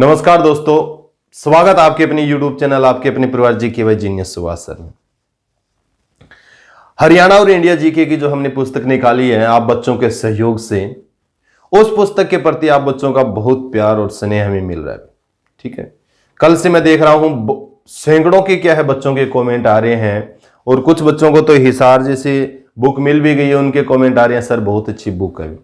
नमस्कार दोस्तों, स्वागत आपके अपने YouTube चैनल आपके अपने परिवार GK by genius Subhash sir में। हरियाणा और इंडिया जीके की जो हमने पुस्तक निकाली है आप बच्चों के सहयोग से, उस पुस्तक के प्रति आप बच्चों का बहुत प्यार और स्नेह हमें मिल रहा है। ठीक है, कल से मैं देख रहा हूं सैकड़ों के क्या है बच्चों के कमेंट आ रहे हैं और कुछ बच्चों को तो हिसार जैसे बुक मिल भी गई है, उनके कमेंट आ रहे हैं सर बहुत अच्छी बुक है।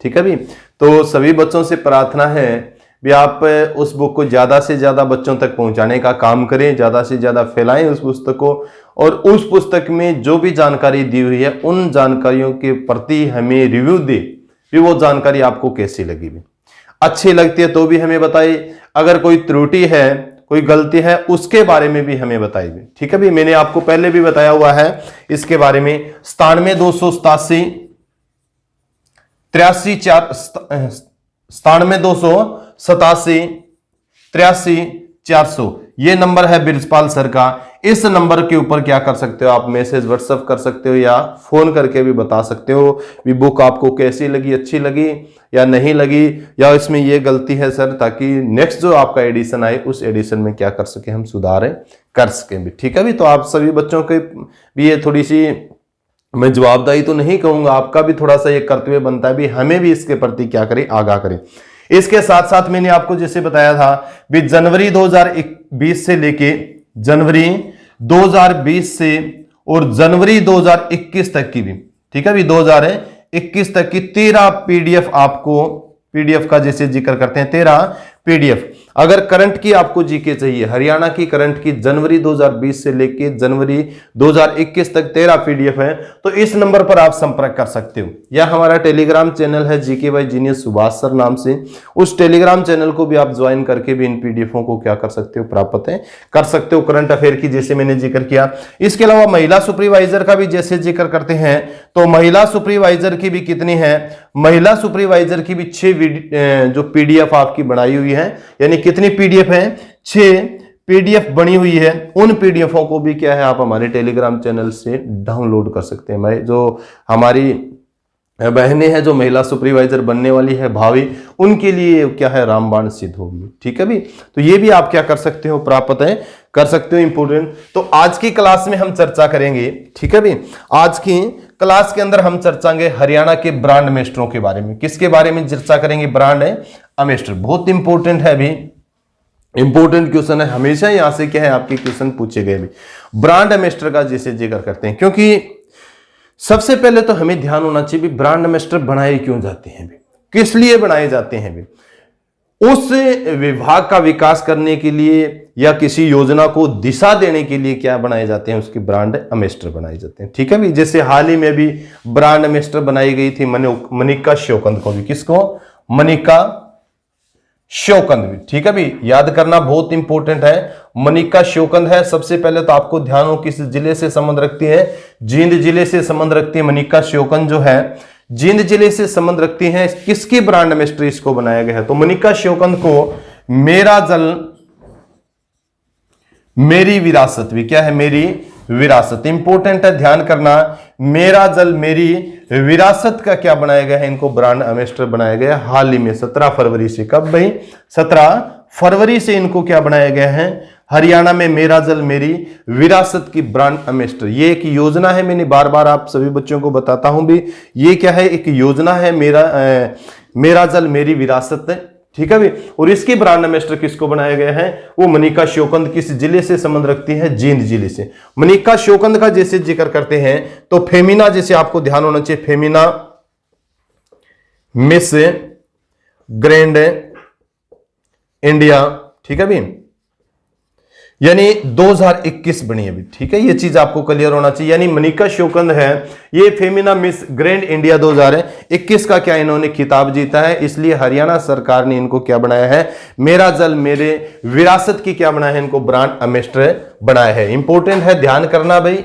ठीक है भी, तो सभी बच्चों से प्रार्थना है भी आप उस बुक को ज्यादा से ज्यादा बच्चों तक पहुंचाने का काम करें, ज्यादा से ज्यादा फैलाएं उस पुस्तक को, और उस पुस्तक में जो भी जानकारी दी हुई है उन जानकारियों के प्रति हमें रिव्यू दे भी वो जानकारी आपको कैसी लगी भी। अच्छी लगती है तो भी हमें बताइए, अगर कोई त्रुटि है कोई गलती है उसके बारे में भी हमें बताइए। ठीक है भी, मैंने आपको पहले भी बताया हुआ है इसके बारे में। 97 287 83 400 ये नंबर है बिरजपाल सर का। इस नंबर के ऊपर क्या कर सकते हो आप, मैसेज व्हाट्सएप कर सकते हो या फोन करके भी बता सकते हो भी बुक आपको कैसी लगी, अच्छी लगी या नहीं लगी, या इसमें ये गलती है सर, ताकि नेक्स्ट जो आपका एडिशन आए उस एडिशन में क्या कर सके हम सुधार कर सके भी। ठीक है भी, तो आप सभी बच्चों के भी ये थोड़ी सी, मैं जवाबदारी तो नहीं कहूंगा, आपका भी थोड़ा सा ये कर्तव्य बनता है भी हमें भी इसके प्रति क्या करें, आगाह करें। इसके साथ साथ मैंने आपको जैसे बताया था भी जनवरी 2020 से लेके जनवरी 2020 से और जनवरी 2021 तक की भी, ठीक है भी, 2021 तक की 13 पीडीएफ आपको, पीडीएफ का जैसे जिक्र करते हैं 13 पीडीएफ। अगर करंट की आपको जीके चाहिए, हरियाणा की करंट की जनवरी 2020 से लेके जनवरी 2021 तक 13 पीडीएफ है, तो इस नंबर पर आप संपर्क कर सकते हो, या हमारा टेलीग्राम चैनल है GK by genius Subhash sir नाम से, उस टेलीग्राम चैनल को भी आप ज्वाइन करके भी इन पीडीएफों को क्या कर सकते हो, प्राप्त कर सकते हो, करंट अफेयर की जैसे मैंने जिक्र किया। इसके अलावा महिला सुपरवाइजर का भी जैसे जिक्र करते हैं, तो महिला सुपरवाइजर की भी कितनी है, महिला सुपरवाइजर की भी 6 जो पीडीएफ आपकी बनाई हुई है, यानी कितनी पीडीएफ है, 6 पीडीएफ बनी हुई है। उन पीडीएफों को भी क्या है आप हमारे टेलीग्राम चैनल से डाउनलोड कर सकते हैं। जो हमारी बहनें हैं जो महिला सुपरवाइजर बनने वाली है भावी, उनके लिए क्या है रामबाण सिद्ध होगी। ठीक है भी, तो ये भी आप क्या कर सकते हो, प्राप्त है कर सकते हो, इंपोर्टेंट। तो आज की क्लास में हम चर्चा करेंगे, ठीक है भी, आज की क्लास के अंदर हम चर्चाएंगे हरियाणा के ब्रांड मेस्टरों के बारे में। किसके बारे में चर्चा करेंगे, ब्रांड मेस्टर, बहुत इंपॉर्टेंट है भी, इंपॉर्टेंट क्वेश्चन है, हमेशा यहां से क्या है आपके क्वेश्चन पूछे गए भी। ब्रांड मेस्टर का जैसे जिक्र करते हैं, क्योंकि सबसे पहले तो हमें ध्यान होना चाहिए भी ब्रांड मेस्टर बनाए क्यों जाते हैं भी, किस लिए बनाए जाते हैं भी। उस विभाग का विकास करने के लिए या किसी योजना को दिशा देने के लिए क्या बनाए जाते हैं, उसकी ब्रांड एम्बेसडर बनाए जाते हैं। ठीक है भी, जैसे हाल ही में भी ब्रांड एम्बेसडर बनाई गई थी मनिका श्योकंद को भी, किसको, मनिका श्योकंद भी। ठीक है भी, याद करना बहुत इंपॉर्टेंट है, मनिका श्योकंद है। सबसे पहले तो आपको ध्यान हो किस जिले से संबंध रखती है, जींद जिले से संबंध रखती है मनिका श्योकंद जो है, जींद जिले से संबंध रखती है। किसकी ब्रांड एम्बेसडर इसको बनाया गया है, तो मनिका श्योकंद को मेरा जल मेरी विरासत भी, क्या है, मेरी विरासत, इंपॉर्टेंट है, ध्यान करना। मेरा जल मेरी विरासत का क्या बनाया गया है, इनको ब्रांड एम्बेसडर बनाया गया हाल ही में 17 फरवरी से। कब भाई, 17 फरवरी से इनको क्या बनाया गया है, हरियाणा में मेरा जल मेरी विरासत की ब्रांड एम्बेसडर। ये एक योजना है, मैंने बार बार आप सभी बच्चों को बताता हूं भी, ये क्या है, एक योजना है, मेरा जल मेरी विरासत। ठीक है भी, और इसकी ब्रांड एम्बेसडर किसको बनाया गया है, वो मनिका श्योकंद। किस जिले से संबंध रखती है, जींद जिले से। मनिका श्योकंद का जैसे जिक्र करते हैं तो फेमिना, जैसे आपको ध्यान होना चाहिए, फेमिना मिस ग्रैंड इंडिया, ठीक है भी, यानी 2021 बनी है भी। ठीक है, ये चीज आपको क्लियर होना चाहिए, यानी मनिका श्योकंद है ये फेमिना मिस ग्रैंड इंडिया 2021 का क्या इन्होंने खिताब जीता है, इसलिए हरियाणा सरकार ने इनको क्या बनाया है, मेरा जल मेरे विरासत की क्या बनाया है, इनको ब्रांड एम्बेसडर बनाया है। इंपॉर्टेंट है, ध्यान करना भाई।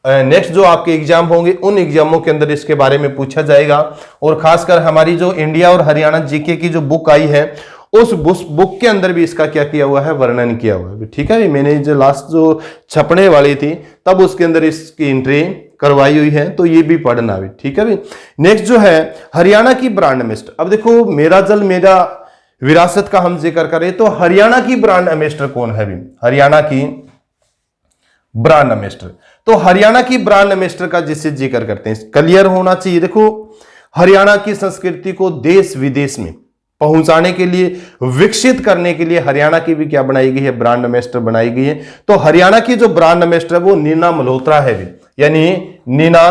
नेक्स्ट जो आपके एग्जाम होंगे उन एग्जामों के अंदर इसके बारे में पूछा जाएगा, और खासकर हमारी जो इंडिया और हरियाणा जीके की जो बुक आई है उस बुक के अंदर भी इसका क्या किया हुआ है, वर्णन किया हुआ है। ठीक है, मैंने जो लास्ट जो छपने वाली थी तब उसके अंदर इसकी एंट्री करवाई हुई है, तो ये भी पढ़ना भी। ठीक है भी, नेक्स्ट जो है हरियाणा की ब्रांड एम्बेसडर। अब देखो, मेरा जल मेरा विरासत का हम जिक्र करें तो हरियाणा की ब्रांड एम्बेसडर कौन है? भी हरियाणा की ब्रांड एम्बेसडर, तो हरियाणा की ब्रांड एम्बेसडर का जिससे जिक्र करते हैं, क्लियर होना चाहिए। देखो, हरियाणा की संस्कृति को देश विदेश में पहुंचाने के लिए, विकसित करने के लिए हरियाणा की भी क्या बनाई गई है? ब्रांड एम्बेसडर बनाई गई है। तो हरियाणा की जो ब्रांड एम्बेसडर है वो नीना मल्होत्रा है भी, यानी नीना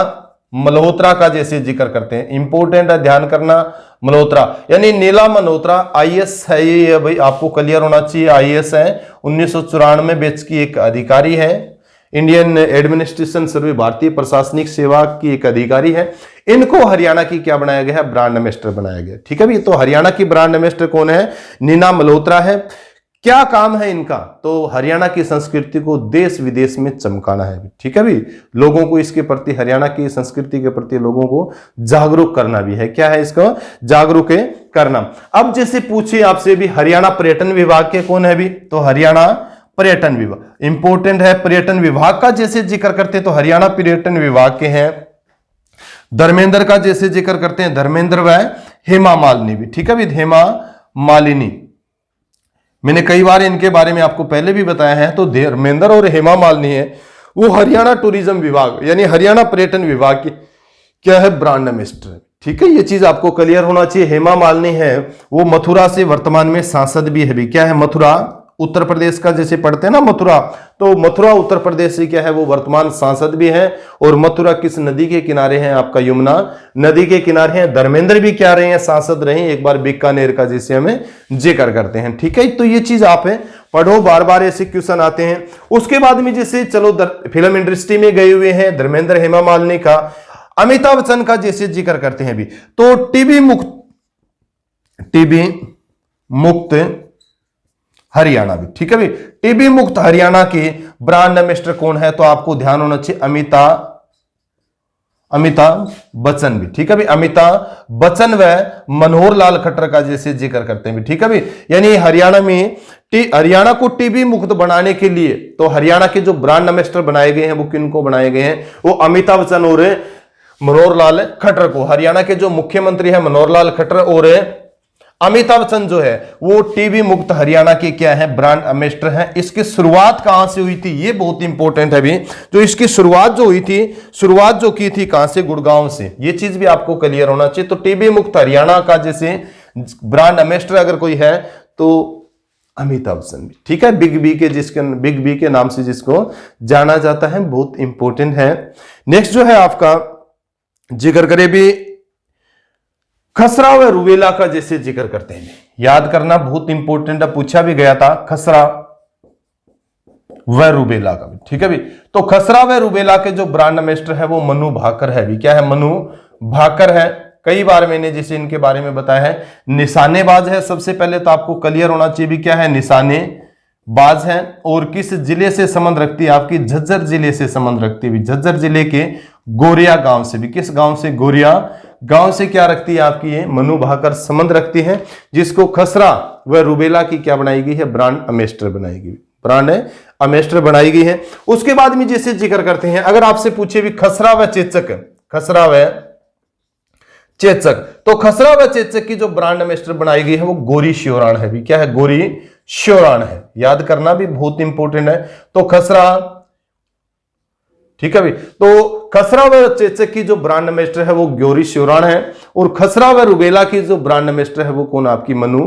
मल्होत्रा का जैसे जिक्र करते हैं, इंपॉर्टेंट है, ध्यान करना। मल्होत्रा यानी नीला मल्होत्रा आईएएस है, ये भाई आपको क्लियर होना चाहिए। आईएएस है, 1994 बैच की एक अधिकारी है, इंडियन एडमिनिस्ट्रेशन सर्विस, भारतीय प्रशासनिक सेवा की एक अधिकारी है। इनको हरियाणा की क्या बनाया गया है? ब्रांड एम्बेसडर बनाया गया। ठीक है भी, तो हरियाणा की ब्रांड एम्बेसडर कौन है? नीना मल्होत्रा है। क्या काम है इनका? तो हरियाणा की संस्कृति को देश विदेश में चमकाना है। ठीक है भी, लोगों को इसके प्रति, हरियाणा की संस्कृति के प्रति लोगों को जागरूक करना भी है। क्या है इसका? जागरूक करना। अब जैसे पूछिए आपसे भी, हरियाणा पर्यटन विभाग के कौन है भी? तो हरियाणा पर्यटन विभाग इंपॉर्टेंट है। पर्यटन विभाग का जैसे जिक्र करते हैं तो हरियाणा पर्यटन विभाग के हैं धर्मेंद्र का जैसे जिक्र करते हैं, धर्मेंद्र व हेमा मालिनी भी। ठीक है भी, हेमा मालिनी, मैंने कई बार इनके बारे में आपको पहले भी बताया है। तो धर्मेंद्र और हेमा मालिनी है वो हरियाणा टूरिज्म विभाग यानी हरियाणा पर्यटन विभाग की क्या है? Brand ambassador. ठीक है, ये चीज आपको क्लियर होना चाहिए। हेमा मालिनी है वो मथुरा से वर्तमान में सांसद भी है भी। क्या है? मथुरा उत्तर प्रदेश का जैसे पढ़ते हैं ना मथुरा, तो मथुरा उत्तर प्रदेश से क्या है? वो वर्तमान सांसद भी है। और मथुरा किस नदी के किनारे हैं? आपका यमुना नदी के किनारे हैं। धर्मेंद्र भी क्या रहे हैं? सांसद रहे हैं एक बार, बीकानेर का जैसे हमें जिक्र करते हैं। ठीक है, तो ये चीज आप पढ़ो, बार बार ऐसे क्वेश्चन आते हैं। उसके बाद में जैसे चलो फिल्म इंडस्ट्री में गए हुए हैं धर्मेंद्र, हेमा मालिनी का, अमिताभ बच्चन का जैसे जिक्र करते हैं भी, तो टीबी मुक्त हरियाणा भी। ठीक है भाई, टीबी मुक्त हरियाणा के ब्रांड एम्बेसडर कौन है? तो आपको ध्यान होना चाहिए अमिताभ बच्चन भी। ठीक है भाई, अमिताभ बच्चन व मनोहर लाल खट्टर का जैसे जिक्र करते हैं। ठीक है भाई, यानी हरियाणा को टीबी मुक्त बनाने के लिए तो हरियाणा के जो ब्रांड एम्बेसडर बनाए गए हैं वो किनको बनाए गए हैं? वो अमिताभ बच्चन और मनोहर लाल खट्टर को। हरियाणा के जो मुख्यमंत्री है मनोहर लाल खट्टर और अमिताभ बच्चन जो है वो टीबी मुक्त हरियाणा के क्या है? ब्रांड एम्बेसडर हैं। इसकी शुरुआत कहां से हुई थी? ये बहुत इंपॉर्टेंट है भी, जो इसकी शुरुआत जो हुई थी, शुरुआत जो की थी कहां से? गुड़गांव से। ये चीज भी आपको क्लियर होना चाहिए। तो टीबी मुक्त हरियाणा का जैसे ब्रांड एम्बेसडर अगर कोई है तो अमिताभ बच्चन भी। ठीक है, बिग बी के नाम से जिसको जाना जाता है, बहुत इंपॉर्टेंट है। नेक्स्ट जो है आपका जिक्र करे भी खसरा व रूबेला का जैसे जिक्र करते हैं, याद करना बहुत इंपॉर्टेंट है, पूछा भी गया था खसरा व रूबेला का भी। ठीक है भी, तो खसरा व रूबेला के जो ब्रांड एम्बेसडर है वो मनु भाकर है भी। क्या है? मनु भाकर है। कई बार मैंने जैसे इनके बारे में बताया है। निशानेबाज है, सबसे पहले तो आपको क्लियर होना चाहिए भी क्या है? निशानेबाज है। और किस जिले से संबंध रखती है? आपकी झज्जर जिले से संबंध रखती है। झज्जर जिले के गोरिया गांव से भी। किस गांव से? गोरिया गांव से क्या रखती है? आपकी ये मनु भाकर संबंध रखती है, जिसको खसरा व रूबेला की क्या बनाई गई है? ब्रांड एम्बेसडर बनाई गई, ब्रांड एम्बेसडर बनाई गई है। उसके बाद में जैसे जिक्र करते हैं, अगर आपसे पूछे भी खसरा व चेचक, खसरा व चेचक, तो खसरा व चेचक की जो ब्रांड एम्बेसडर बनाई गई है वो गोरी श्योराण है भी। क्या है? गोरी श्योराण है, याद करना भी बहुत इंपॉर्टेंट है। तो खसरा, ठीक है भाई, तो खसरा व चेचक की जो ब्रांड एम्बेसडर है वो गौरी श्योराण है। और खसरा व रूबेला की जो ब्रांड एम्बेसडर है वो कौन? आपकी मनु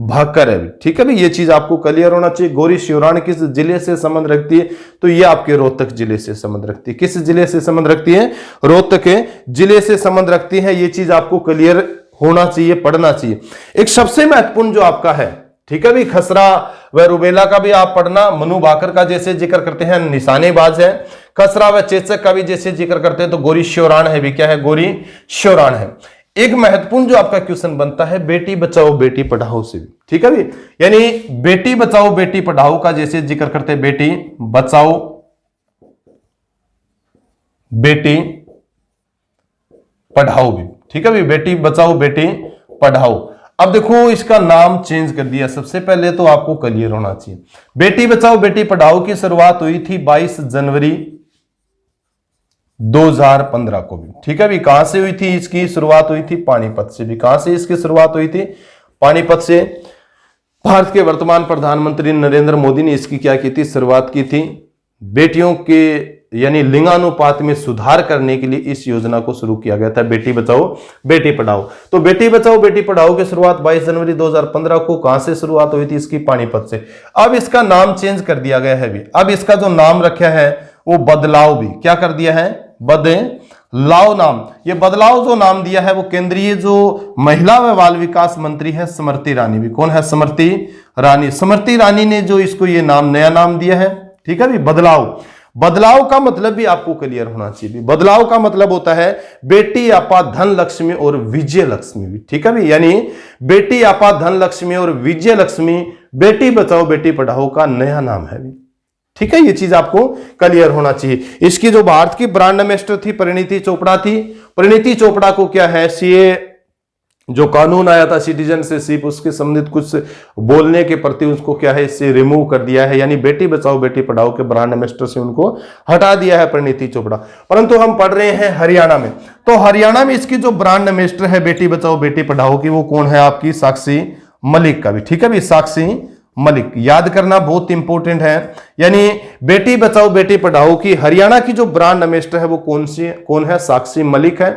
भाकर है। ठीक है भाई, ये चीज आपको क्लियर होना चाहिए। गौरी श्योराण किस जिले से संबंध रखती है? तो ये आपके रोहतक जिले से संबंध रखती है। किस जिले से संबंध रखती है? रोहतक जिले से संबंध रखती है। ये चीज आपको क्लियर होना चाहिए, पढ़ना चाहिए। एक सबसे महत्वपूर्ण जो आपका है, ठीक है भाई, खसरा व रूबेला का भी आप पढ़ना। मनु भाकर का जैसे जिक्र करते हैं निशानेबाज है। खसरा व चेचक का भी जैसे जिक्र करते हैं तो गोरी श्योराण है भी। क्या है? गोरी श्योराण है। एक महत्वपूर्ण जो आपका क्वेश्चन बनता है बेटी बचाओ बेटी पढ़ाओ से भी। ठीक है भी, यानी बेटी बचाओ बेटी पढ़ाओ का जैसे जिक्र करते हैं, बेटी बचाओ बेटी पढ़ाओ भी। ठीक है भी, बेटी बचाओ बेटी पढ़ाओ। अब देखो इसका नाम चेंज कर दिया। सबसे पहले तो आपको क्लियर होना चाहिए, बेटी बचाओ बेटी पढ़ाओ की शुरुआत हुई थी 22 जनवरी 2015 को भी। ठीक है भी, कहां से हुई थी? इसकी शुरुआत हुई थी पानीपत से भी। कहां से इसकी शुरुआत हुई थी? पानीपत से। भारत के वर्तमान प्रधानमंत्री नरेंद्र मोदी ने इसकी क्या की थी, शुरुआत की थी। बेटियों के यानी लिंगानुपात में सुधार करने के लिए इस योजना को शुरू किया गया था, बेटी बचाओ बेटी पढ़ाओ। तो बेटी बचाओ बेटी पढ़ाओ की शुरुआत 22 जनवरी 2015 को कहां से शुरुआत हुई थी, इसकी पानीपत से। अब इसका नाम चेंज कर दिया गया है भी, अब इसका जो नाम रखा है वो बदलाव भी क्या कर दिया है, बदलाव नाम। ये बदलाव जो नाम दिया है वो केंद्रीय जो महिला व बाल विकास मंत्री है स्मृति ईरानी भी, कौन है, स्मृति ईरानी। स्मृति ईरानी ने जो इसको ये नाम, नया नाम दिया है, ठीक है भी। बदलाव, बदलाव का मतलब भी आपको क्लियर होना चाहिए। बदलाव का मतलब होता है बेटी आपा धन लक्ष्मी और विजय लक्ष्मी भी, ठीक है भी। यानी बेटी आपा धन लक्ष्मी और विजय लक्ष्मी बेटी बचाओ बेटी पढ़ाओ का नया नाम है भी, ठीक है। ये चीज आपको क्लियर होना चाहिए। इसकी जो भारत की ब्रांड एम्बेसडर थी परिणीति चोपड़ा थी। परिणीति चोपड़ा को क्या है, सीए जो कानून आया था सिटीजनशिप, उसके संबंधित कुछ बोलने के प्रति उसको क्या है, इससे रिमूव कर दिया है, यानी बेटी बचाओ बेटी पढ़ाओ के ब्रांड एम्बेसडर से उनको हटा दिया है परिणीति चोपड़ा। परंतु हम पढ़ रहे हैं हरियाणा में, तो हरियाणा में इसकी जो ब्रांड एम्बेसडर है बेटी बचाओ बेटी पढ़ाओ की, वो कौन है, आपकी साक्षी मलिक का भी, ठीक है भी। साक्षी मलिक याद करना बहुत इंपॉर्टेंट है। यानी बेटी बचाओ बेटी पढ़ाओ की हरियाणा की जो ब्रांड एम्बेसडर है वो कौन है, साक्षी मलिक है।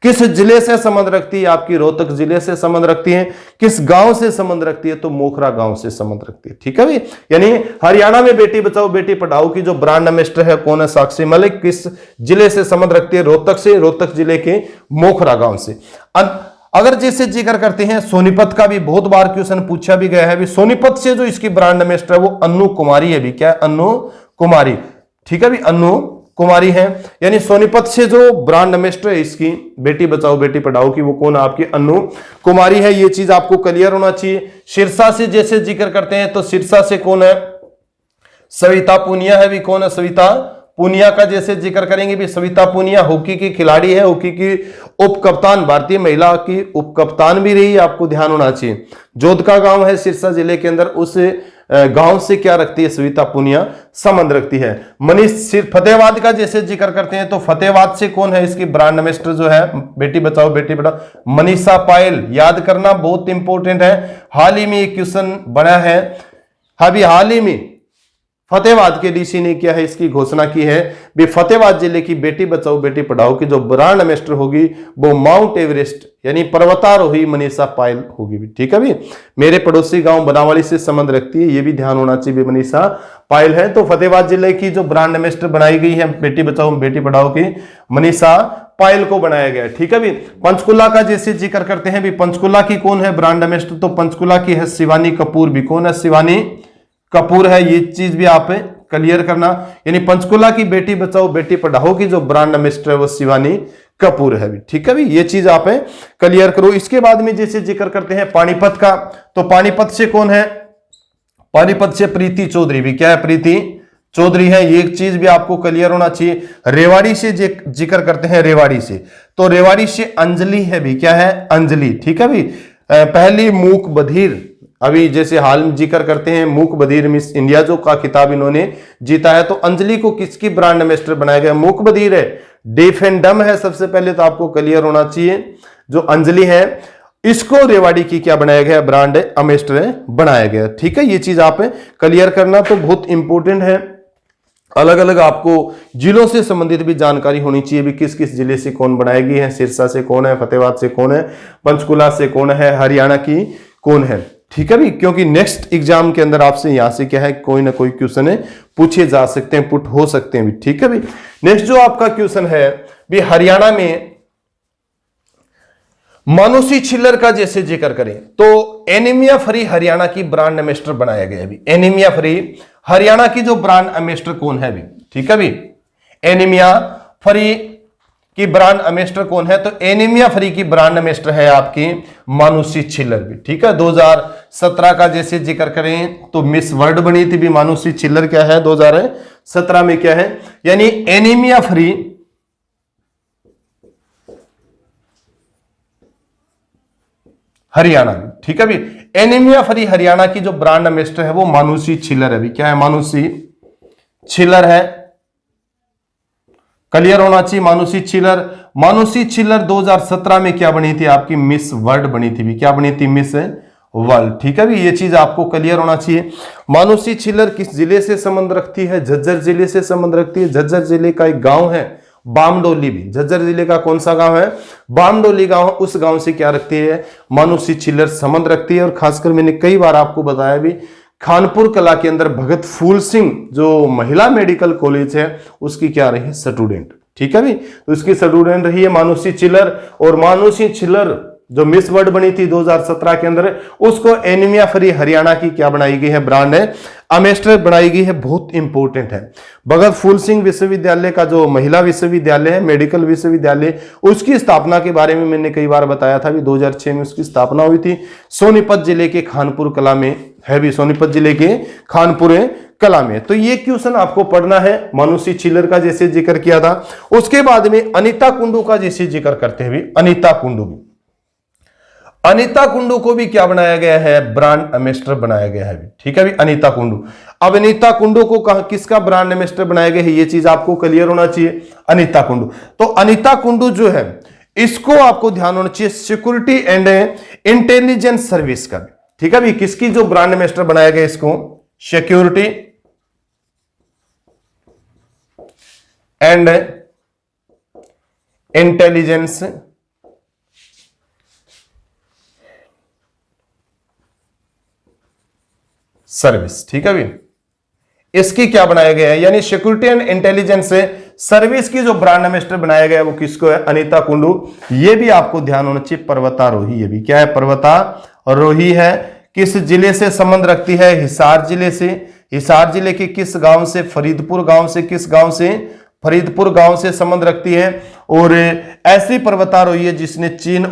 किस जिले से संबंध रखती है, आपकी रोहतक जिले से संबंध रखती है। किस गांव से संबंध रखती है, तो मोखरा गांव से संबंध रखती है, ठीक है भी। यानी हरियाणा में बेटी बचाओ बेटी पढ़ाओ की जो ब्रांड एम्बेसडर है कौन है, साक्षी मलिक। किस जिले से संबंध रखती है, रोहतक से, रोहतक जिले के मोखरा गांव से। अगर जैसे जिक्र करते हैं सोनीपत का भी, बहुत बार क्वेश्चन पूछा भी गया है भी, सोनीपत से जो इसकी ब्रांड एम्बेसडर है वो अन्नू कुमारी है भी, क्या, अन्नू कुमारी, ठीक है भी, अन्नू कुमारी है। यानी सोनीपत से जो ब्रांड एम्बेसडर है इसकी बेटी बचाओ बेटी पढ़ाओ की, वो कौन, आपकी अन्नू कुमारी है। ये चीज आपको क्लियर होना चाहिए। सिरसा से जैसे जिक्र करते हैं तो सिरसा से कौन है, सविता पूनिया है भी, कौन है, सविता पूनिया का जैसे जिक्र करेंगे भी। सविता पूनिया हॉकी की खिलाड़ी है, हॉकी की उप कप्तान, भारतीय महिला की उप कप्तान भी रही, आपको ध्यान होना चाहिए। जोधका गांव है सिरसा जिले के अंदर, उस गांव से क्या रखती है, सविता पूनिया संबंध रखती है। मनीष फतेहाबाद का जैसे जिक्र करते हैं तो फतेहाबाद से कौन है, इसकी ब्रांड एम्बेसडर जो है बेटी बचाओ बेटी पढ़ाओ, मनीषा पायल। याद करना बहुत इंपॉर्टेंट है। हाल ही में एक क्वेश्चन बना है, अभी हाल ही में फतेहाबाद के डीसी ने क्या है, इसकी घोषणा की है भी, फतेहाबाद जिले की बेटी बचाओ बेटी पढ़ाओ की जो ब्रांड एम्बेसडर होगी वो माउंट एवरेस्ट यानी पर्वतारोही मनीषा पायल होगी भी, ठीक है भी। मेरे पड़ोसी गांव बनावाली से संबंध रखती है, ये भी ध्यान होना चाहिए, मनीषा पायल है। तो फतेहाबाद जिले की जो ब्रांड एम्बेसडर बनाई गई है बेटी बचाओ बेटी पढ़ाओ की, मनीषा पायल को बनाया गया है, ठीक है भी। पंचकुला का जैसे जिक्र करते हैं भी, पंचकुला की कौन है ब्रांड एम्बेसडर, तो पंचकुला की है शिवानी कपूर भी, कौन है, शिवानी कपूर है। ये चीज भी आप क्लियर करना। यानी पंचकुला की बेटी बचाओ बेटी पढ़ाओ की जो ब्रांड एम्बेसडर है वो शिवानी कपूर है भी, ठीक है भी। ये चीज आप क्लियर करो। इसके बाद में जैसे जिक्र करते हैं पानीपत का, तो पानीपत से कौन है, पानीपत से प्रीति चौधरी भी, क्या है, प्रीति चौधरी है। ये एक चीज भी आपको क्लियर होना चाहिए। रेवाड़ी से जिक्र करते हैं, रेवाड़ी से, तो रेवाड़ी से अंजलि है भी, क्या है, अंजलि, ठीक है भी। पहली मूक बधिर, अभी जैसे हाल में जिक्र करते हैं मूक बधिर मिस इंडिया जो का खिताब इन्होंने जीता है, तो अंजलि को किसकी ब्रांड एम्बेसडर बनाया गया, मूक बधिर है, डेफ एंड डम है। सबसे पहले तो आपको क्लियर होना चाहिए, जो अंजलि है इसको रेवाड़ी की क्या बनाया गया, ब्रांड एम्बेसडर बनाया गया, ठीक है। ये चीज आप क्लियर करना तो बहुत इंपॉर्टेंट है। अलग अलग आपको जिलों से संबंधित भी जानकारी होनी चाहिए भी, किस किस जिले से कौन बनाई गई है। सिरसा से कौन है, फतेहाबाद से कौन है, पंचकुला से कौन है, हरियाणा की कौन है, ठीक है भी। क्योंकि नेक्स्ट एग्जाम के अंदर आपसे यहां से क्या है, कोई ना कोई क्वेश्चन है पूछे जा सकते हैं, पुट हो सकते हैं भी, ठीक है भी। नेक्स्ट जो आपका क्वेश्चन है भी, हरियाणा में मानुषी छिल्लर का जैसे जिक्र करें तो एनीमिया फ्री हरियाणा की ब्रांड एम्बेसडर बनाया गया है भी। एनीमिया फ्री हरियाणा की जो ब्रांड एम्बेसडर कौन है भी, ठीक है भी। एनीमिया फ्री की ब्रांड एम्बेसडर कौन है, तो एनीमिया फ्री की ब्रांड एम्बेसडर है आपकी मानुषी छिल्लर भी, ठीक है। 2017 का जैसे जिक्र करें तो मिस वर्ल्ड बनी थी भी मानुषी छिल्लर, क्या है 2017 में क्या है, यानी एनीमिया फ्री हरियाणा भी, ठीक है भी। एनीमिया फ्री हरियाणा की जो ब्रांड एम्बेसडर है वो मानुषी छिल्लर है भी, क्या है, मानुषी छिल्लर है। क्लियर होना चाहिए, मानुषी छिल्लर। मानुषी छिल्लर 2017 में क्या बनी थी, आपकी मिस वर्ल्ड बनी थी भी, क्या बनी थी, मिस वर्ल्ड। ठीक है भी, ये चीज आपको क्लियर होना चाहिए। मानुषी छिल्लर किस जिले से संबंध रखती है? झज्जर जिले से संबंध रखती है। झज्जर जिले का एक गांव है बामडोली भी। झज्जर जिले का कौन सा गांव है? बामडोली गांव। उस गांव से क्या रखती है? मानुषी छिल्लर संबंध रखती है। और खासकर मैंने कई बार आपको बताया भी, खानपुर कला के अंदर भगत फूल सिंह जो महिला मेडिकल कॉलेज है उसकी क्या रही है? स्टूडेंट। ठीक है भी, तो इसकी स्टूडेंट रही है मानुषी छिल्लर। और मानुषी छिल्लर जो मिस वर्ल्ड बनी थी 2017 के अंदर, उसको एनीमिया फ्री हरियाणा की क्या बनाई गई है? ब्रांड एम्बेसडर बनाई गई है। बहुत इंपॉर्टेंट है। भगत फूल सिंह विश्वविद्यालय का जो महिला विश्वविद्यालय है, मेडिकल विश्वविद्यालय, उसकी स्थापना के बारे में मैंने कई बार बताया था भी। 2006 में उसकी स्थापना हुई थी। सोनीपत जिले के खानपुर कला में है भी, सोनीपत जिले के खानपुर कला में। तो ये क्वेश्चन आपको पढ़ना है। मानुषी छिल्लर का जैसे जिक्र किया था, उसके बाद में अनीता कुंडू का जैसे जिक्र करते हैं भी। अनीता कुंडू भी, अनीता कुंडू को भी क्या बनाया गया है? ब्रांड एम्बेसडर बनाया गया है। ठीक है भी, अनीता कुंडू। अब अनीता कुंडू को किसका ब्रांड एम्बेसडर बनाया गया है? ये चीज आपको क्लियर होना चाहिए। अनीता कुंडू, तो अनीता कुंडू जो है इसको आपको ध्यान होना चाहिए सिक्योरिटी एंड इंटेलिजेंस सर्विस का भी। ठीक है भी, किसकी जो ब्रांड एम्बेसडर बनाया गया इसको? Security and intelligence service. ठीक है भी, इसकी क्या बनाया गया है? यानी सिक्योरिटी एंड इंटेलिजेंस सर्विस की जो ब्रांड एम्बेसडर बनाया गया है वो किसको है? अनीता कुंडू। ये भी आपको ध्यान होना चाहिए। पर्वतारोही, ये भी क्या है? पर्वतारोही है। किस जिले से संबंध रखती है? हिसार जिले से। हिसार जिले के किस गांव से? फरीदपुर गांव से। किस गांव से? फरीदपुर गांव से संबंध रखती है। और ऐसी पर्वतारोही है जिसने चीन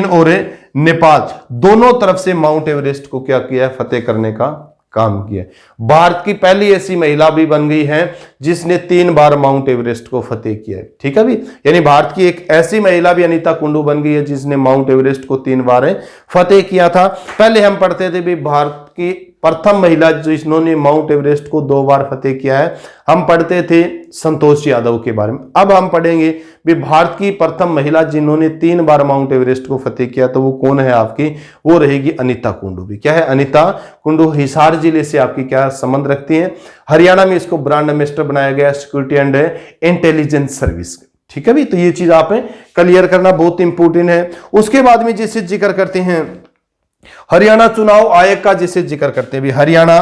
और नेपाल दोनों तरफ से माउंट एवरेस्ट को क्या किया है? फतेह करने का काम किया। भारत की पहली ऐसी महिला भी बन गई है जिसने 3 बार माउंट एवरेस्ट को फतेह किया है। ठीक है भी, यानी भारत की एक ऐसी महिला भी अनीता कुंडू बन गई है जिसने माउंट एवरेस्ट को 3 बार फतेह किया था। पहले हम पढ़ते थे भी भारत की प्रथम महिला जिन्होंने माउंट एवरेस्ट को 2 बार फतेह किया है, हम पढ़ते थे संतोष यादव के बारे में। अब हम पढ़ेंगे भी भारत की प्रथम महिला जिन्होंने 3 बार माउंट एवरेस्ट को फतेह किया, तो वो कौन है आपकी? वो रहेगी अनीता कुंडू भी। क्या है? अनीता कुंडू हिसार जिले से आपकी क्या संबंध रखती है? हरियाणा में इसको ब्रांड एम्बेसडर बनाया गया सिक्योरिटी एंड इंटेलिजेंस सर्विस। ठीक है भी, तो ये चीज आप क्लियर करना बहुत इंपॉर्टेंट है। उसके बाद में जिसे जिक्र करते हैं हरियाणा चुनाव आयोग का, जिसे जिक्र करते हैं भी हरियाणा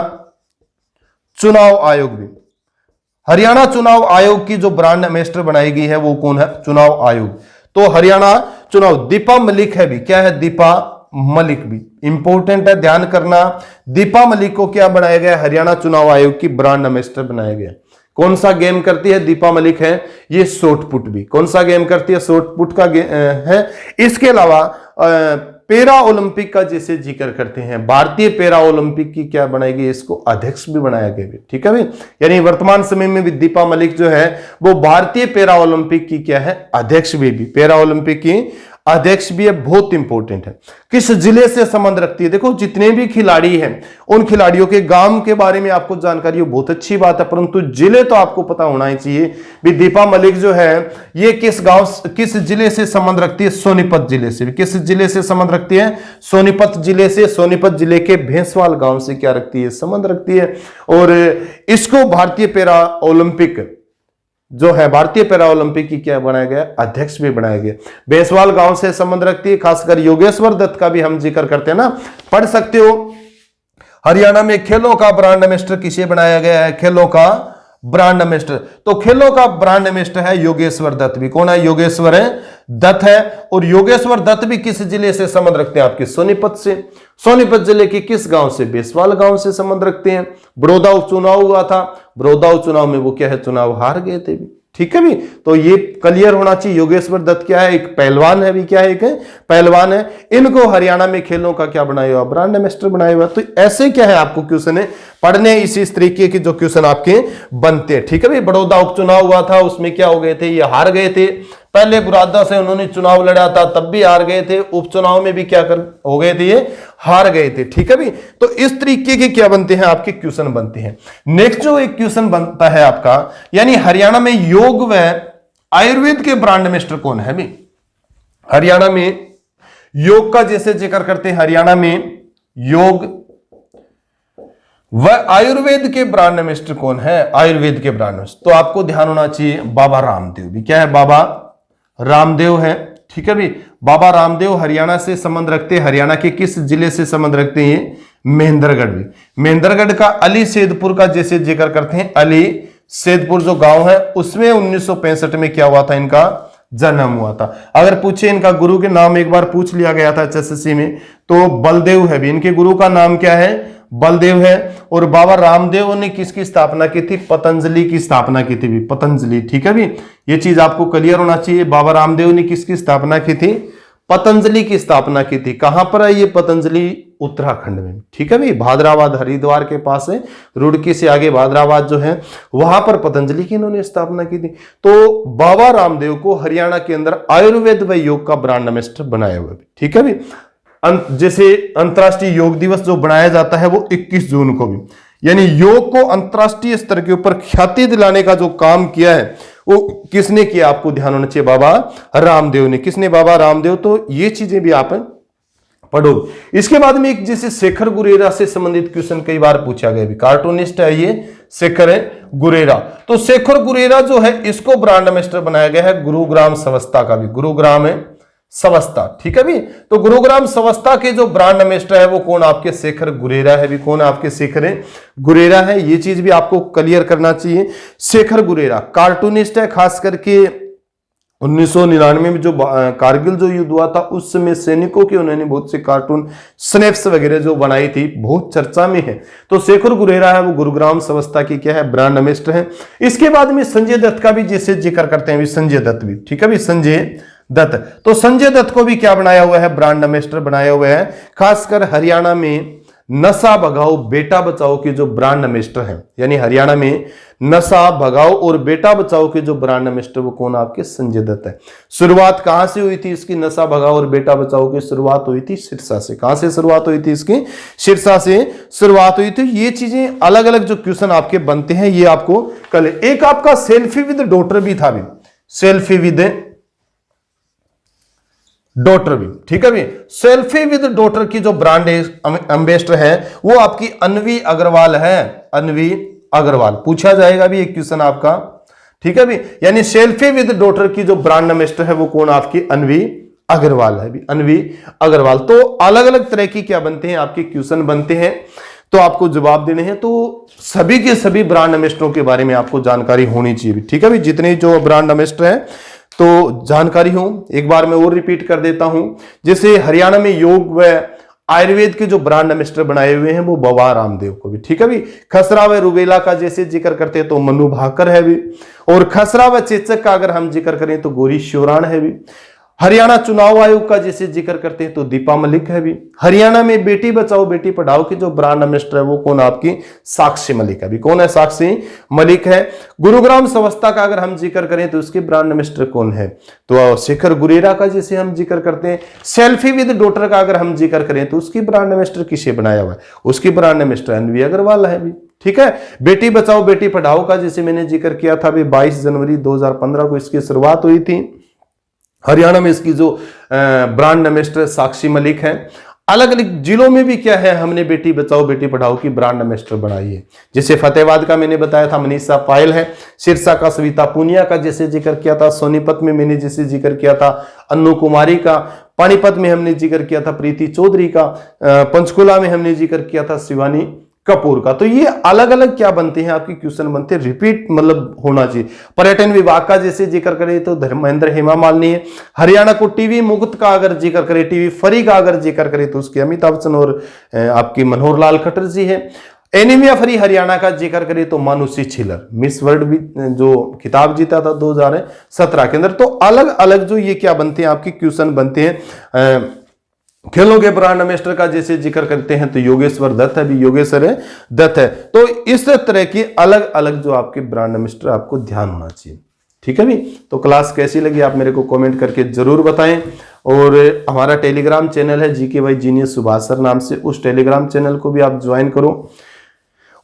चुनाव आयोग भी। हरियाणा चुनाव आयोग की जो ब्रांड एम्बेसडर बनाई गई है वो कौन है? चुनाव आयोग। तो हरियाणा चुनाव दीपा मलिक है भी। क्या है? दीपा मलिक भी इंपॉर्टेंट है, ध्यान करना। दीपा मलिक को क्या बनाया गया? हरियाणा चुनाव आयोग की ब्रांड एम्बेसडर बनाया गया। कौन सा गेम करती है दीपा मलिक? है ये शॉटपुट भी। कौन सा गेम करती है? शॉटपुट का है। इसके अलावा पैरा ओलंपिक का जैसे जिक्र करते हैं, भारतीय पैरा ओलंपिक की क्या बनाएगी? इसको अध्यक्ष भी बनाया गया। ठीक है भाई, यानी वर्तमान समय में भी दीपा मलिक जो है वो भारतीय पैरा ओलंपिक की क्या है? अध्यक्ष भी पैरा ओलंपिक की अध्यक्ष भी है। बहुत इंपॉर्टेंट है। किस जिले से संबंध रखती है? देखो जितने भी खिलाड़ी हैं उन खिलाड़ियों के गांव के बारे में आपको जानकारी हो, बहुत अच्छी बात है, परंतु जिले तो आपको पता होना ही चाहिए भी। दीपा मलिक जो है ये किस जिले से संबंध रखती है? सोनीपत जिले से। किस जिले से संबंध रखती है? सोनीपत जिले से। सोनीपत जिले के भैंसवाल गांव से क्या रखती है? संबंध रखती है। और इसको भारतीय पैरा ओलंपिक जो है, भारतीय पैरा ओलंपिक की क्या बनाया गया? अध्यक्ष भी बनाया गया। भैंसवाल गांव से संबंध रखती है। खासकर योगेश्वर दत्त का भी हम जिक्र करते हैं ना, पढ़ सकते हो। हरियाणा में खेलों का ब्रांड एम्बेसडर किसे बनाया गया है? खेलों का ब्रांड एम्बेसडर, तो खेलों का ब्रांड एम्बेसडर है योगेश्वर दत्त भी। कौन है? योगेश्वर दत्त है। और योगेश्वर दत्त भी किस जिले से संबंध रखते हैं? आपके सोनीपत से। सोनीपत जिले के किस गांव से? भैंसवाल गांव से संबंध रखते हैं। बड़ौदा उपचुनाव हुआ था, बड़ौदा उपचुनाव में वो क्या है? चुनाव हार गए थे भी। ठीक है भी, तो ये क्लियर होना चाहिए। योगेश्वर दत्त क्या है? एक पहलवान है भी। क्या है? एक पहलवान है। इनको हरियाणा में खेलों का क्या बनाया हुआ? ब्रांड एम्बेसडर बनाया हुआ। तो ऐसे क्या है आपको क्वेश्चन है पढ़ने, इसी तरीके के जो क्वेश्चन आपके बनते हैं। ठीक है भाई, बड़ौदा उपचुनाव हुआ था, उसमें क्या हो गए थे? ये हार गए थे। पहले बुरादा से उन्होंने चुनाव लड़ा था, तब भी हार गए थे। उपचुनाव में भी क्या हो गए थे? ये हार गए थे। ठीक है भाई, तो इस तरीके के क्या बनते हैं? आपके क्वेश्चन बनते हैं। नेक्स्ट जो एक क्वेश्चन बनता है आपका, यानी हरियाणा में योग व आयुर्वेद के ब्रांड एम्बेसडर कौन है भी? हरियाणा में योग का जैसे जिक्र करते हैं हरियाणा में योग, वह आयुर्वेद के ब्रांड मिस्टर कौन है? आयुर्वेद के ब्रांड मिस्टर, तो आपको ध्यान होना चाहिए बाबा रामदेव भी। क्या है? बाबा रामदेव है। ठीक है भी, बाबा रामदेव हरियाणा से संबंध रखते हैं। हरियाणा के किस जिले से संबंध रखते हैं? महेंद्रगढ़ भी। महेंद्रगढ़ का अली सैदपुर का जैसे जिक्र करते हैं, अली सैदपुर जो गांव है उसमें 1965 में क्या हुआ था? इनका जन्म हुआ था। अगर पूछे इनका गुरु के नाम, एक बार पूछ लिया गया था एचएसएससी में, तो बलदेव है भी। इनके गुरु का नाम क्या है? बलदेव है। और बाबा रामदेव ने किसकी स्थापना की थी? पतंजलि की स्थापना की थी भी, पतंजलि। ठीक है भी, ये चीज आपको क्लियर होना चाहिए। बाबा रामदेव ने किसकी स्थापना की थी? पतंजलि की स्थापना की थी। कहां पर है ये पतंजलि? उत्तराखंड में। ठीक है भाई, भादराबाद हरिद्वार के पास है, रुड़की से आगे भादराबाद जो है, वहां पर पतंजलि की इन्होंने स्थापना की थी। तो बाबा रामदेव को हरियाणा के अंदर आयुर्वेद व योग का ब्रांड एम्बेसडर बनाया हुआ है। ठीक है भाई, जैसे अंतर्राष्ट्रीय योग दिवस जो बनाया जाता है वो 21 जून को भी, यानी योग को अंतर्राष्ट्रीय स्तर के ऊपर ख्याति दिलाने का जो काम किया है वो किसने किया? आपको ध्यान होना चाहिए, बाबा रामदेव ने। किसने? बाबा रामदेव। तो ये चीजें भी आप पढ़ो। इसके बाद में एक जैसे शेखर गुरेरा से संबंधित क्वेश्चन कई बार पूछा गया भी, कार्टूनिस्ट है ये शेखर गुरेरा। तो शेखर गुरेरा जो है इसको ब्रांड एम्बेसडर बनाया गया है गुरुग्राम संस्था का भी, गुरुग्राम संस्था। ठीक है भी, तो गुरुग्राम संस्था के जो ब्रांड एम्बेसडर है वो कौन? आपके शेखर गुरेरा है भी। कौन? आपके शेखर गुरेरा है। ये चीज भी आपको क्लियर करना चाहिए। शेखर गुरेरा कार्टूनिस्ट है, खास करके 1999 में जो कारगिल जो युद्ध हुआ था उस समय सैनिकों के उन्होंने बहुत से कार्टून स्नैप्स वगैरह जो बनाई थी, बहुत चर्चा में है। तो शेखर गुरेरा है वो गुरुग्राम संस्था की क्या है? ब्रांड एम्बेसडर है। इसके बाद में संजय दत्त का भी जैसे जिक्र करते हैं, संजय दत्त भी। ठीक है भी, संजय दत्त। तो संजय दत्त को भी क्या बनाया हुआ है? ब्रांड एम्बेसडर बनाया हुआ है। खासकर हरियाणा में नशा भगाओ बेटा बचाओ के जो ब्रांड एम्बेसडर हैं, यानी हरियाणा में नशा भगाओ और बेटा बचाओ के जो ब्रांड एम्बेसडर वो कौन? आपके संजय दत्त है। शुरुआत कहां से हुई थी इसकी? नशा भगाओ और बेटा बचाओ की शुरुआत हुई थी सिरसा से। कहां से शुरुआत हुई थी इसकी? सिरसा से शुरुआत हुई थी। ये चीजें अलग अलग जो क्वेश्चन आपके बनते हैं ये आपको कल। एक आपका सेल्फी विद डॉटर भी था भी, सेल्फी विद डॉटर भी। ठीक है भी, सेल्फी विद डॉटर की जो ब्रांड एम्बेसडर है वो आपकी अन्वी अग्रवाल है। अन्वी अग्रवाल पूछा जाएगा भी एक क्वेश्चन आपका। ठीक है भी, यानी सेल्फी विद डॉटर की जो ब्रांड एम्बेसडर है वो कौन? आपकी अन्वी अग्रवाल है भी, अन्वी अग्रवाल। तो अलग अलग तरह की क्या बनते हैं? आपके क्वेश्चन बनते हैं, तो आपको जवाब देने हैं। तो सभी के सभी ब्रांड एम्बेसडरों के बारे में आपको जानकारी होनी चाहिए। ठीक है भी, जितने जो ब्रांड एम्बेसडर है तो जानकारी हो। एक बार मैं और रिपीट कर देता हूं, जैसे हरियाणा में योग व आयुर्वेद के जो ब्रांड एम्बेसडर बनाए हुए हैं वो बाबा रामदेव को भी। ठीक है भी, खसरा व रुबेला का जैसे जिक्र करते हैं तो मनु भाकर है भी, और खसरा व चेचक का अगर हम जिक्र करें तो गौरी शिवराण है भी। हरियाणा चुनाव आयोग का जैसे जिक्र करते हैं तो दीपा मलिक है भी। हरियाणा में बेटी बचाओ बेटी पढ़ाओ की जो ब्रांड एम्बेसडर है वो कौन? आपकी साक्षी मलिक है भी। कौन है? साक्षी मलिक है। गुरुग्राम संस्था का अगर हम जिक्र करें तो उसके ब्रांड एम्बेसडर कौन है? तो शेखर गुरेरा का जैसे हम जिक्र करते हैं। सेल्फी विद डॉटर का अगर हम जिक्र करें तो उसकी ब्रांड एम्बेसडर किसे बनाया हुआ है? उसकी ब्रांड एम्बेसडर अन्वी अग्रवाल है भी। ठीक है, बेटी बचाओ बेटी पढ़ाओ का जैसे मैंने जिक्र किया था भी, 22 जनवरी 2015 को इसकी शुरुआत हुई थी। हरियाणा में इसकी जो ब्रांड एम्बेसडर साक्षी मलिक है। अलग अलग जिलों में भी क्या है, हमने बेटी बचाओ बेटी पढ़ाओ की ब्रांड एम्बेसडर बनाई है। जैसे फतेहाबाद का मैंने बताया था मनीषा पायल है, सिरसा का सविता पूनिया का जैसे जिक्र किया था, सोनीपत में मैंने जैसे जिक्र किया था अन्नू कुमारी का, पानीपत में हमने जिक्र किया था प्रीति चौधरी का, पंचकुला में हमने जिक्र किया था शिवानी कपूर का। तो ये अलग अलग क्या बनते हैं आपके क्वेश्चन बनते हैं, रिपीट मतलब होना चाहिए। पर्यटन विभाग का जैसे जिक्र करें तो धर्मेंद्र हेमा मालिनी है। हरियाणा को टीवी मुक्त का अगर जिक्र करें, टीवी फ्री का अगर जिक्र करें तो उसके अमिताभ बच्चन और आपकी मनोहर लाल खट्टर जी है। एनीमिया फ्री हरियाणा का जिक्र करें तो मानुषी छिलर, मिस वर्ल्ड भी जो खिताब जीता था 2017 के अंदर। तो अलग अलग जो ये क्या बनते हैं आपके क्वेश्चन बनते हैं। खेलों के ब्रांड एम्बेसडर का जैसे जिक्र करते हैं तो योगेश्वर दत्त है भी, योगेश्वर दत्त है। तो इस तरह की अलग अलग जो आपके ब्रांड एम्बेसडर आपको ध्यान होना चाहिए। ठीक है भी, तो क्लास कैसी लगी आप मेरे को कमेंट करके जरूर बताएं। और हमारा टेलीग्राम चैनल है GK by genius Subhash sir नाम से, उस टेलीग्राम चैनल को भी आप ज्वाइन करो।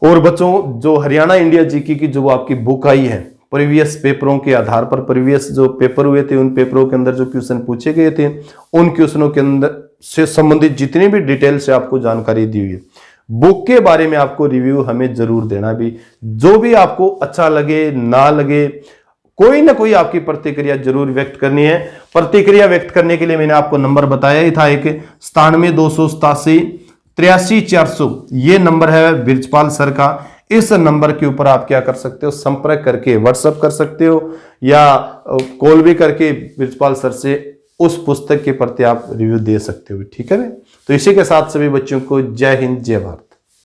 और बच्चों जो हरियाणा इंडिया जीके की जो आपकी बुक आई है प्रीवियस पेपरों के आधार पर, प्रीवियस जो पेपर हुए थे उन पेपरों के अंदर जो क्वेश्चन पूछे गए थे उन क्वेश्चनों के अंदर से संबंधित जितनी भी डिटेल से आपको जानकारी दी हुई है, बुक के बारे में आपको रिव्यू हमें जरूर देना भी। जो भी आपको अच्छा लगे ना लगे, कोई ना कोई आपकी प्रतिक्रिया जरूर व्यक्त करनी है। प्रतिक्रिया व्यक्त करने के लिए मैंने आपको नंबर बताया ही था, एक 97-287-83-400 ये नंबर है ब्रिजपाल सर का। इस नंबर के ऊपर आप क्या कर सकते हो, संपर्क करके व्हाट्सएप कर सकते हो या कॉल भी करके ब्रिजपाल सर से उस पुस्तक के प्रति आप रिव्यू दे सकते हो। ठीक है। तो इसी के साथ सभी बच्चों को जय हिंद जय भारत।